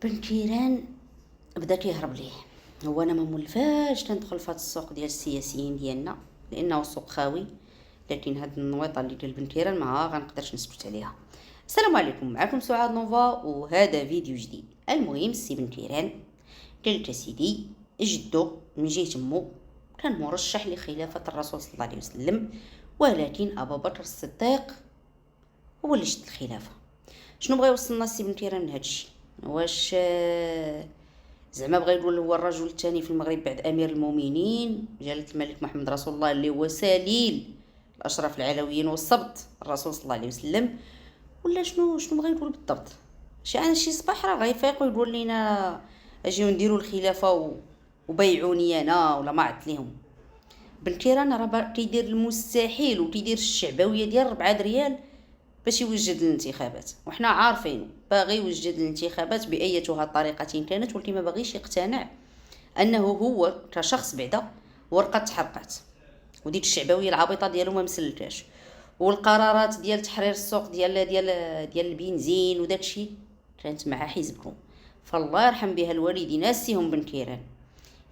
بن تيران بدا كيهرب ليه. هو انا ما مولفاش تندخل في هذا السوق ديال السياسيين ديالنا لانه سوق خاوي، لكن هاد النويطه اللي ديال بن تيران ما غنقدرش نسكت عليها. السلام عليكم، معكم سعاد نوفا وهذا فيديو جديد. المهم السي بن تيران قالت سيدي جدو من جهه مو كان مرشح لخلافه الرسول صلى الله عليه وسلم، ولكن ابا بكر الصديق هو اللي شد الخلافه. شنو بغى يوصلنا السي بن تيران من هادشي؟ واش زعما بغى يقول هو الرجل الثاني في المغرب بعد امير المؤمنين جلاله الملك محمد رسول الله اللي هو سليل الاشراف العلويين والسبط الرسول صلى الله عليه وسلم، ولا شنو بغى يقول بالضبط؟ شي صباح راه غيفيق ويقول لنا اجيو نديروا الخلافه وبيعوني انا ولا ما عرفت ليهم. بن تيران راه تيدير المستحيل وتيدير الشعبويه ديال 4 ريال باش يوجد الانتخابات، وحنا عارفين باغي يوجد الانتخابات بايتها طريقه كانت، ولكن ما باغيش يقتنع انه هو كشخص بعدا ورقه تحرقات، وديك الشعبويه العبيطه ديالو ما مسلتاش، والقرارات ديال تحرير السوق ديال البنزين وداكشي كانت مع حزبكم. فالله يرحم بها الوالدين السيهم بن تيران،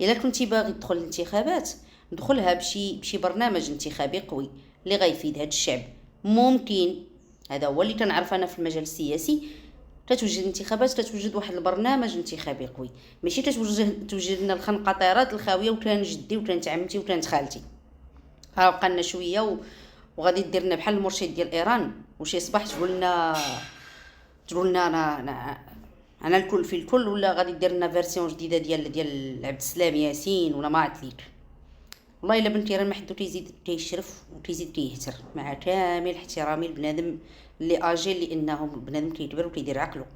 الا كنتي باغي تدخل الانتخابات ندخلها بشي برنامج انتخابي قوي اللي غيفيد هاد الشعب. ممكن هذا هو اللي كنعرف انا في المجال السياسي، تتوجد انتخابات، تتوجد واحد البرنامج انتخابي قوي، ماشي توجد لنا الخنقطيرات الخاويه وكان جدي وكانت عمتي وكانت خالتي. ها بقى لنا شويه وغادي دير لنا بحال المرشد ديال ايران، وشي صباح تقول لنا انا الكل في الكل، ولا غادي دير لنا فيرسيون جديده ديال عبد السلام ياسين ولا ما عرفت ليك. والله الا بن تيران ما حدو تيزيد تيشرف وتيزيد تيهتر، مع كامل احترامي البنادم اللي اجي، لانه بنادم كيكبر وكيدير عقله.